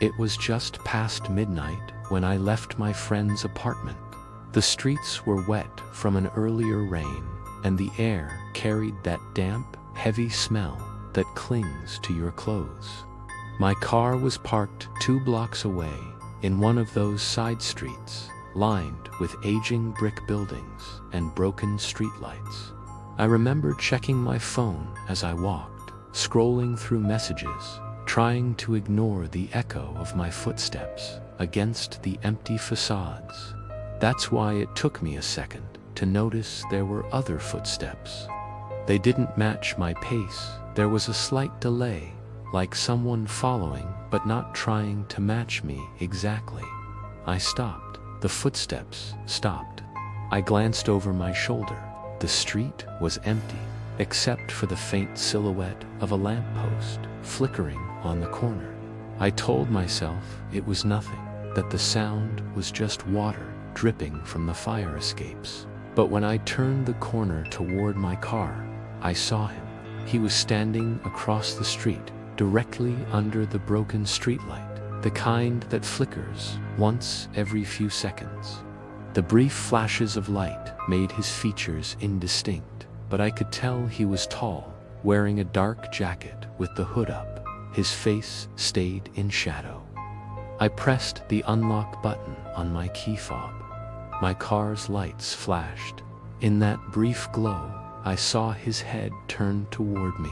It was just past midnight when I left my friend's apartment. The streets were wet from an earlier rain, and the air carried that damp, heavy smell that clings to your clothes. My car was parked 2 blocks away in one of those side streets, lined with aging brick buildings and broken streetlights. I remember checking my phone as I walked, scrolling through messages, trying to ignore the echo of my footsteps against the empty facades. That's why it took me a second to notice there were other footsteps. They didn't match my pace. There was a slight delay, like someone following but not trying to match me exactly. I stopped. The footsteps stopped. I glanced over my shoulder. The street was empty, except for the faint silhouette of a lamppost flickering on the corner. I told myself it was nothing, that the sound was just water dripping from the fire escapes. But when I turned the corner toward my car, I saw him. He was standing across the street, directly under the broken streetlight, the kind that flickers once every few seconds. The brief flashes of light made his features indistinct, but I could tell he was tall, wearing a dark jacket with the hood up. His face stayed in shadow. I pressed the unlock button on my key fob. My car's lights flashed. In that brief glow, I saw his head turn toward me.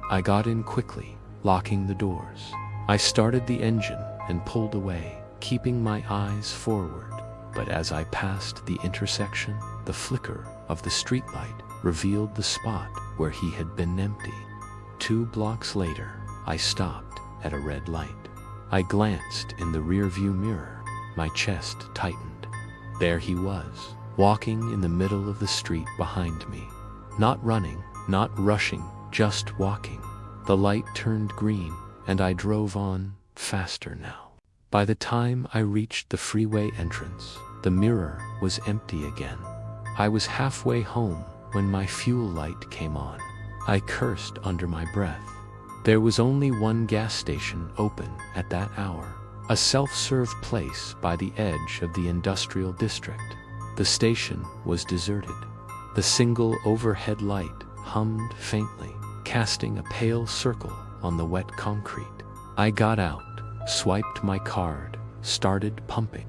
I got in quickly, locking the doors. I started the engine and pulled away, keeping my eyes forward. But as I passed the intersection, the flicker of the streetlight revealed the spot where he had been empty. 2 blocks later, I stopped at a red light. I glanced in the rearview mirror. My chest tightened. There he was, walking in the middle of the street behind me. Not running, not rushing, just walking. The light turned green, and I drove on, faster now. By the time I reached the freeway entrance, the mirror was empty again. I was halfway home when my fuel light came on. I cursed under my breath. There was only one gas station open at that hour, a self-serve place by the edge of the industrial district. The station was deserted. The single overhead light hummed faintly, casting a pale circle on the wet concrete. I got out, swiped my card, started pumping.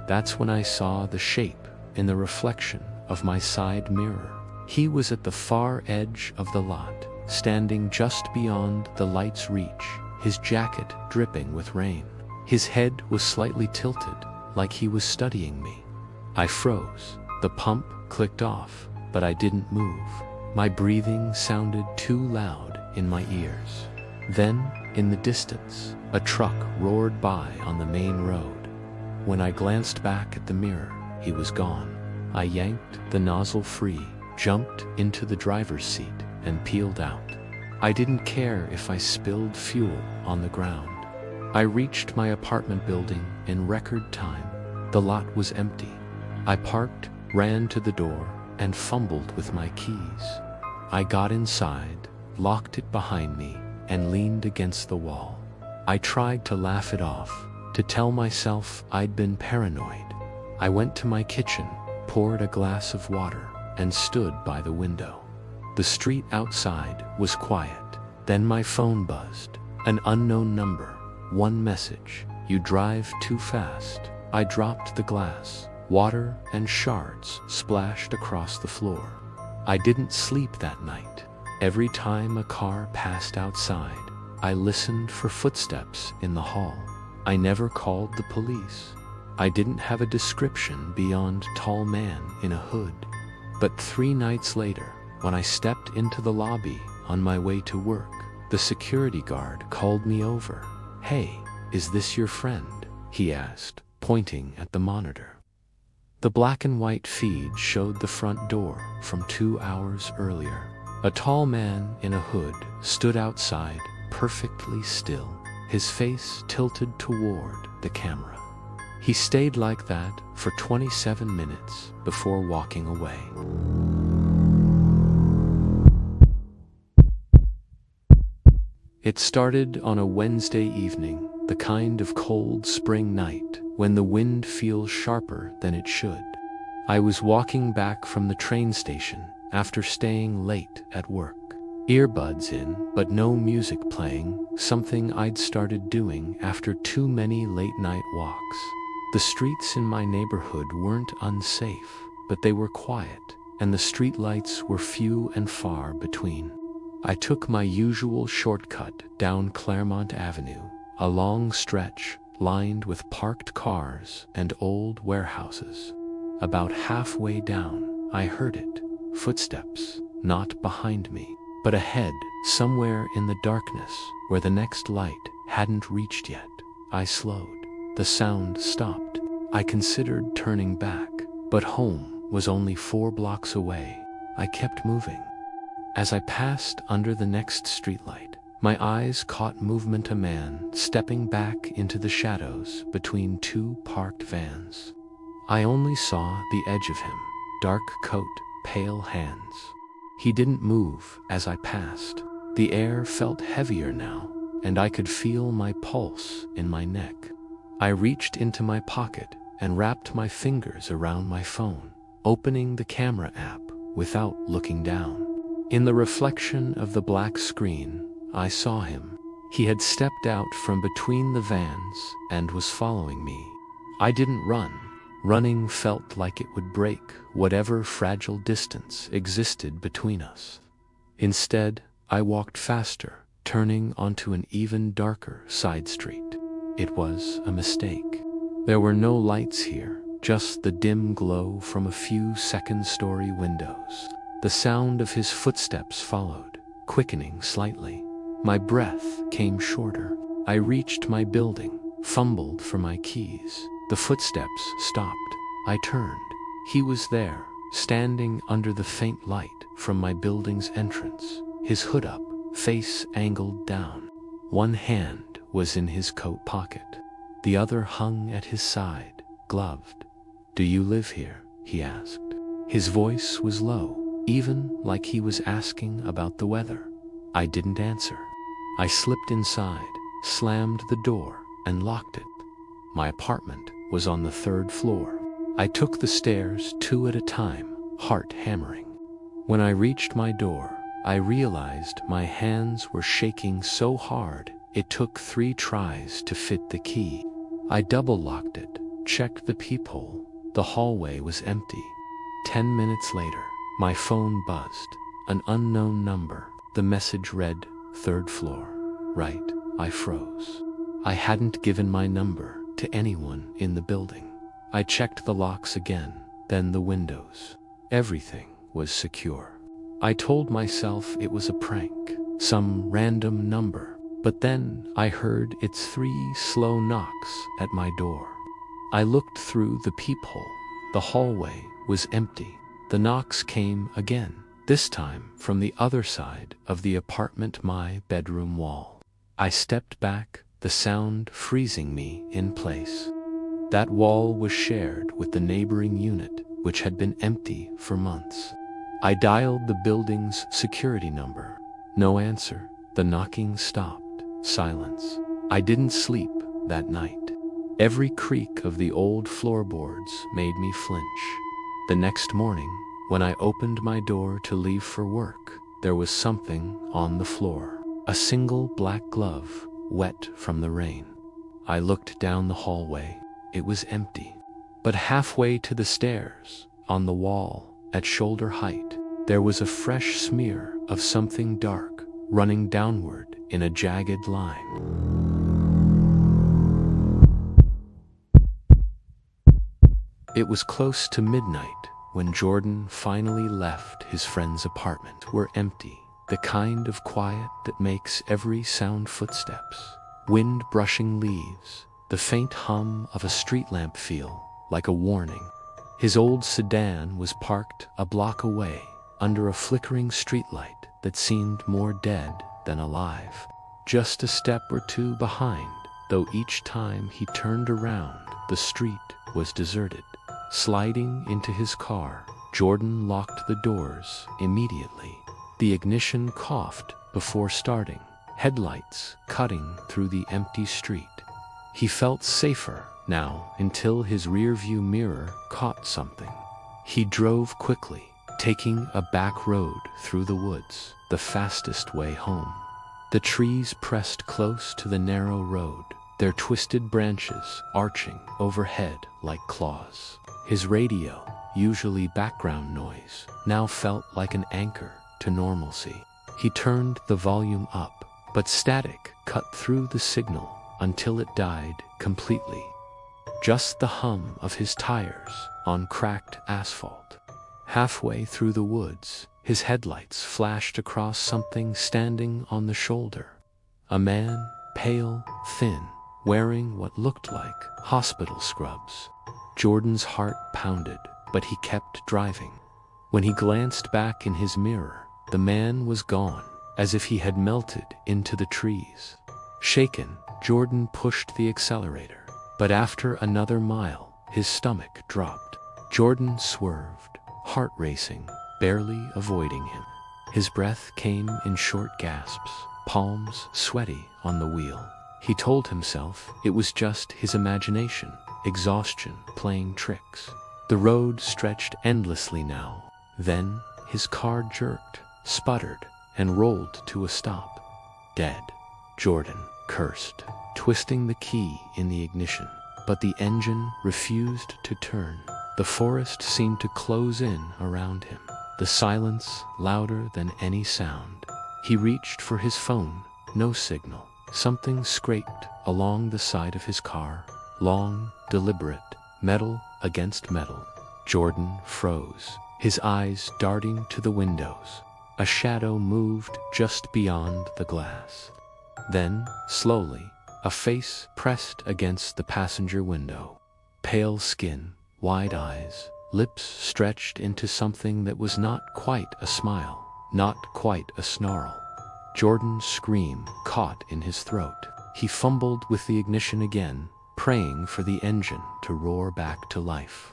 That's when I saw the shape in the reflection of my side mirror. He was at the far edge of the lot, standing just beyond the light's reach, his jacket dripping with rain. His head was slightly tilted, like he was studying me. I froze. The pump clicked off, but I didn't move. My breathing sounded too loud in my ears. Then, in the distance, a truck roared by on the main road. When I glanced back at the mirror, he was gone. I yanked the nozzle free, jumped into the driver's seat, and peeled out. I didn't care if I spilled fuel on the ground. I reached my apartment building in record time. The lot was empty. I parked, ran to the door, and fumbled with my keys. I got inside, locked it behind me, and leaned against the wall. I tried to laugh it off, to tell myself I'd been paranoid. I went to my kitchen, poured a glass of water, and stood by the window. The street outside was quiet. Then my phone buzzed. An unknown number. One message: "You drive too fast." I dropped the glass. Water and shards splashed across the floor. I didn't sleep that night. Every time a car passed outside, I listened for footsteps in the hall. I never called the police. I didn't have a description beyond tall man in a hood. But 3 nights later, when I stepped into the lobby on my way to work, the security guard called me over. "Hey, is this your friend?" he asked, pointing at the monitor. The black and white feed showed the front door from 2 hours earlier. A tall man in a hood stood outside, perfectly still, his face tilted toward the camera. He stayed like that for 27 minutes before walking away. It started on a Wednesday evening. the kind of cold spring night when the wind feels sharper than it should. I was walking back from the train station after staying late at work. Earbuds in, but no music playing, something I'd started doing after too many late-night walks. The streets in my neighborhood weren't unsafe, but they were quiet, and the streetlights were few and far between. I took my usual shortcut down Claremont Avenue, a long stretch lined with parked cars and old warehouses. About halfway down, I heard it, footsteps, not behind me, but ahead, somewhere in the darkness, where the next light hadn't reached yet. I slowed. The sound stopped. I considered turning back, but home was only 4 blocks away. I kept moving. As I passed under the next streetlight, my eyes caught movement, a man stepping back into the shadows between 2 parked vans. I only saw the edge of him, dark coat, pale hands. He didn't move as I passed. The air felt heavier now, and I could feel my pulse in my neck. I reached into my pocket and wrapped my fingers around my phone, opening the camera app without looking down. In the reflection of the black screen, I saw him. He had stepped out from between the vans and was following me. I didn't run. Running felt like it would break whatever fragile distance existed between us. Instead, I walked faster, turning onto an even darker side street. It was a mistake. There were no lights here, just the dim glow from a few second-story windows. The sound of his footsteps followed, quickening slightly. My breath came shorter. I reached my building, fumbled for my keys. The footsteps stopped. I turned. He was there, standing under the faint light from my building's entrance, his hood up, face angled down. One hand was in his coat pocket. The other hung at his side, gloved. "Do you live here?" he asked. His voice was low, even like he was asking about the weather. I didn't answer. I slipped inside, slammed the door, and locked it. My apartment was on the 3rd floor. I took the stairs 2 at a time, heart hammering. When I reached my door, I realized my hands were shaking so hard it took 3 tries to fit the key. I double-locked it, checked the peephole. The hallway was empty. 10 minutes later, my phone buzzed. An unknown number. The message read, "3rd floor." Right, I froze. I hadn't given my number to anyone in the building. I checked the locks again, then the windows. Everything was secure. I told myself it was a prank, some random number, but then I heard its 3 slow knocks at my door. I looked through the peephole. The hallway was empty. The knocks came again, this time from the other side of the apartment, my bedroom wall. I stepped back, the sound freezing me in place. That wall was shared with the neighboring unit, which had been empty for months. I dialed the building's security number. No answer. The knocking stopped. Silence. I didn't sleep that night. Every creak of the old floorboards made me flinch. The next morning, when I opened my door to leave for work, there was something on the floor. A single black glove, wet from the rain. I looked down the hallway. It was empty. But halfway to the stairs, on the wall, at shoulder height, there was a fresh smear of something dark, running downward in a jagged line. It was close to midnight when Jordan finally left his friend's apartment. Were empty, the kind of quiet that makes every sound footsteps, wind brushing leaves, the faint hum of a street lamp feel like a warning. His old sedan was parked a block away, under a flickering streetlight that seemed more dead than alive. Just a step or 2 behind, though each time he turned around, the street was deserted. Sliding into his car, Jordan locked the doors immediately. The ignition coughed before starting, headlights cutting through the empty street. He felt safer now until his rearview mirror caught something. He drove quickly, taking a back road through the woods, the fastest way home. The trees pressed close to the narrow road, their twisted branches arching overhead like claws. His radio, usually background noise, now felt like an anchor to normalcy. He turned the volume up, but static cut through the signal until it died completely. Just the hum of his tires on cracked asphalt. Halfway through the woods, his headlights flashed across something standing on the shoulder. A man, pale, thin, wearing what looked like hospital scrubs. Jordan's heart pounded, but he kept driving. When he glanced back in his mirror, the man was gone, as if he had melted into the trees. Shaken, Jordan pushed the accelerator, but after another mile, his stomach dropped. Jordan swerved, heart racing, barely avoiding him. His breath came in short gasps, palms sweaty on the wheel. He told himself it was just his imagination, exhaustion playing tricks. The road stretched endlessly now. Then his car jerked, sputtered, and rolled to a stop. Dead. Jordan cursed, twisting the key in the ignition, but the engine refused to turn. The forest seemed to close in around him, the silence louder than any sound. He reached for his phone, no signal. Something scraped along the side of his car, long, deliberate, metal against metal. Jordan froze, his eyes darting to the windows. A shadow moved just beyond the glass. Then, slowly, a face pressed against the passenger window. Pale skin, wide eyes, lips stretched into something that was not quite a smile, not quite a snarl. Jordan's scream caught in his throat. He fumbled with the ignition again, praying for the engine to roar back to life.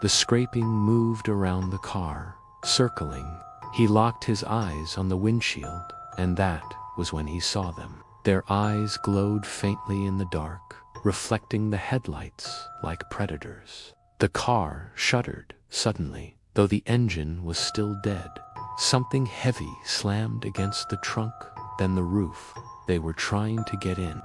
The scraping moved around the car, circling. He locked his eyes on the windshield, and that was when he saw them. Their eyes glowed faintly in the dark, reflecting the headlights like predators. The car shuddered suddenly, though the engine was still dead. Something heavy slammed against the trunk, then the roof. They were trying to get in.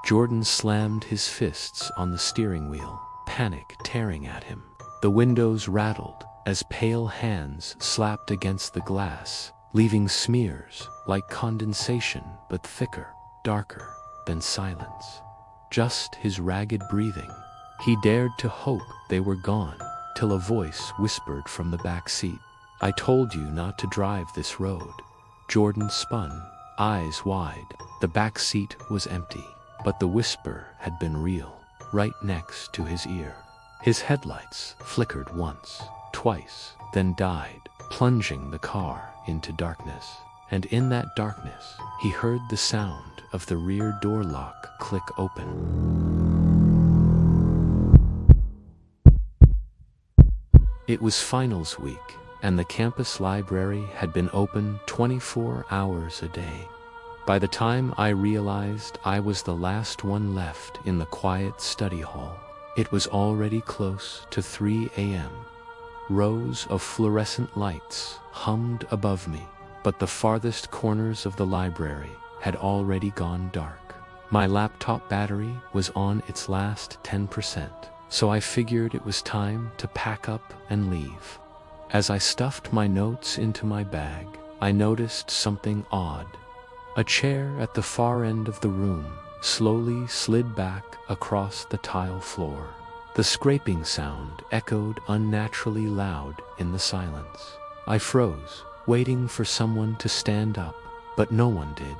Jordan slammed his fists on the steering wheel, panic tearing at him. The windows rattled as pale hands slapped against the glass, leaving smears like condensation but thicker, darker than silence. Just his ragged breathing. He dared to hope they were gone, till a voice whispered from the back seat. "I told you not to drive this road." Jordan spun, eyes wide. The back seat was empty, but the whisper had been real, right next to his ear. His headlights flickered once, twice, then died, plunging the car into darkness. And in that darkness, he heard the sound of the rear door lock click open. It was finals week, and the campus library had been open 24 hours a day. By the time I realized I was the last one left in the quiet study hall, it was already close to 3 a.m. Rows of fluorescent lights hummed above me, but the farthest corners of the library had already gone dark. My laptop battery was on its last 10%, so I figured it was time to pack up and leave. As I stuffed my notes into my bag, I noticed something odd. A chair at the far end of the room slowly slid back across the tile floor. The scraping sound echoed unnaturally loud in the silence. I froze, waiting for someone to stand up, but no one did.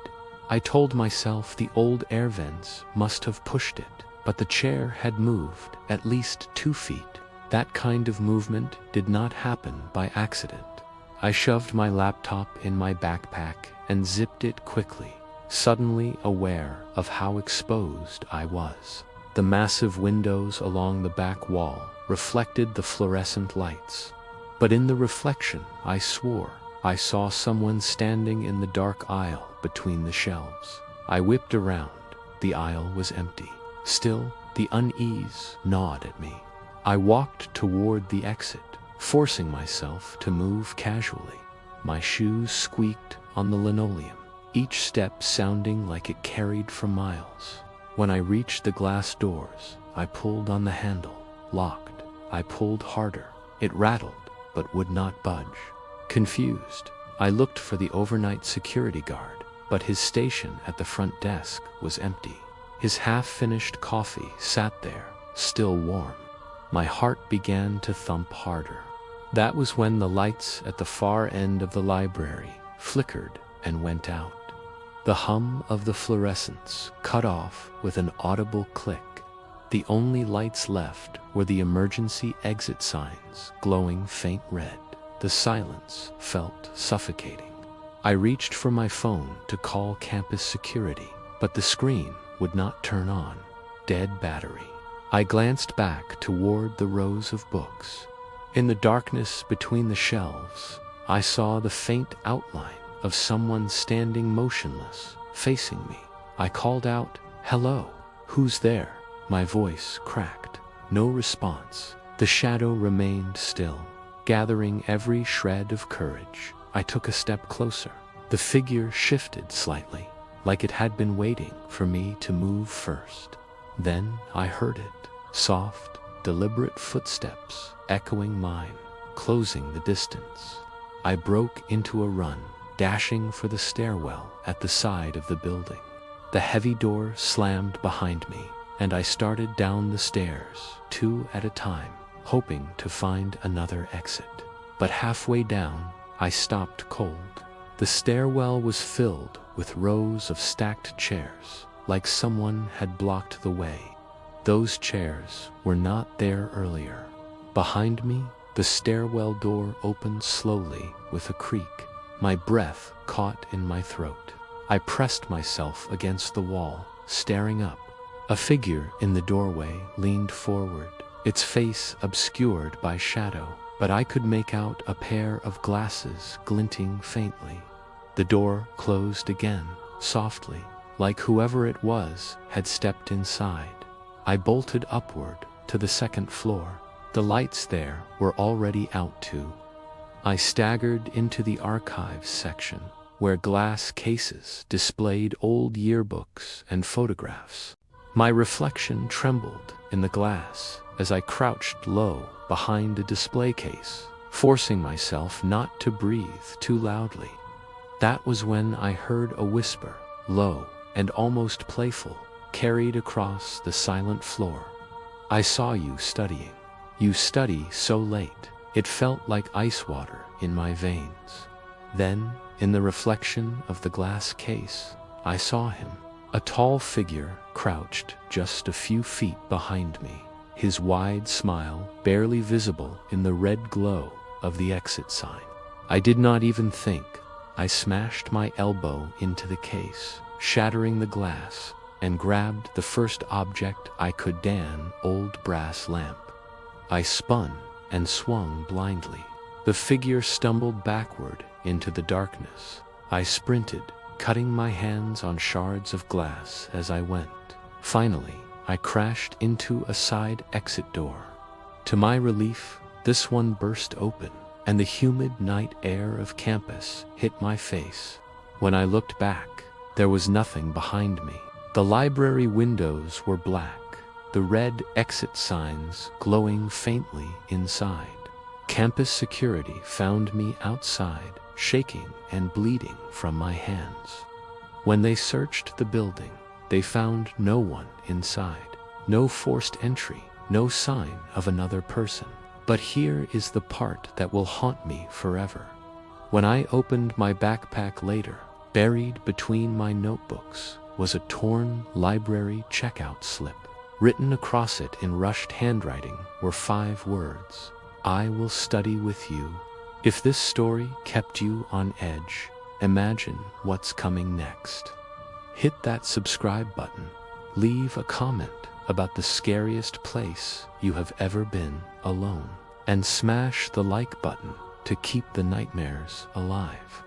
I told myself the old air vents must have pushed it, but the chair had moved at least 2 feet. That kind of movement did not happen by accident. I shoved my laptop in my backpack and zipped it quickly, suddenly aware of how exposed I was. The massive windows along the back wall reflected the fluorescent lights. But in the reflection, I swore I saw someone standing in the dark aisle between the shelves. I whipped around. The aisle was empty. Still, the unease gnawed at me. I walked toward the exit, forcing myself to move casually. My shoes squeaked on the linoleum, each step sounding like it carried for miles. When I reached the glass doors, I pulled on the handle. Locked. I pulled harder. It rattled, but would not budge. Confused, I looked for the overnight security guard, but his station at the front desk was empty. His half-finished coffee sat there, still warm. My heart began to thump harder. That was when the lights at the far end of the library flickered and went out. The hum of the fluorescents cut off with an audible click. The only lights left were the emergency exit signs glowing faint red. The silence felt suffocating. I reached for my phone to call campus security, but the screen would not turn on. Dead battery. I glanced back toward the rows of books. In the darkness between the shelves, I saw the faint outline of someone standing motionless, facing me. I called out, "Hello, who's there?" My voice cracked. No response. The shadow remained still. Gathering every shred of courage, I took a step closer. The figure shifted slightly, like it had been waiting for me to move first. Then I heard it. Soft, deliberate footsteps echoing mine, closing the distance. I broke into a run, dashing for the stairwell at the side of the building. The heavy door slammed behind me, and I started down the stairs, 2 at a time, hoping to find another exit. But halfway down, I stopped cold. The stairwell was filled with rows of stacked chairs, like someone had blocked the way. Those chairs were not there earlier. Behind me, the stairwell door opened slowly with a creak. My breath caught in my throat. I pressed myself against the wall, staring up. A figure in the doorway leaned forward, its face obscured by shadow, but I could make out a pair of glasses glinting faintly. The door closed again, softly, like whoever it was had stepped inside. I bolted upward to the second floor. The lights there were already out too. I staggered into the archives section, where glass cases displayed old yearbooks and photographs. My reflection trembled in the glass as I crouched low behind a display case, forcing myself not to breathe too loudly. That was when I heard a whisper, low and almost playful, carried across the silent floor. "I saw you studying. You study so late." It felt like ice water in my veins. Then, in the reflection of the glass case, I saw him. A tall figure crouched just a few feet behind me, his wide smile barely visible in the red glow of the exit sign. I did not even think. I smashed my elbow into the case, shattering the glass, and grabbed the first object I could, an old brass lamp. I spun and swung blindly. The figure stumbled backward into the darkness. I sprinted, cutting my hands on shards of glass as I went. Finally, I crashed into a side exit door. To my relief, this one burst open, and the humid night air of campus hit my face. When I looked back, there was nothing behind me. The library windows were black, the red exit signs glowing faintly inside. Campus security found me outside, shaking and bleeding from my hands. When they searched the building, they found no one inside. No forced entry, no sign of another person. But here is the part that will haunt me forever. When I opened my backpack later, buried between my notebooks was a torn library checkout slip. Written across it in rushed handwriting were 5 words: "I will study with you." If this story kept you on edge, imagine what's coming next. Hit that subscribe button. Leave a comment about the scariest place you have ever been alone. And smash the like button to keep the nightmares alive.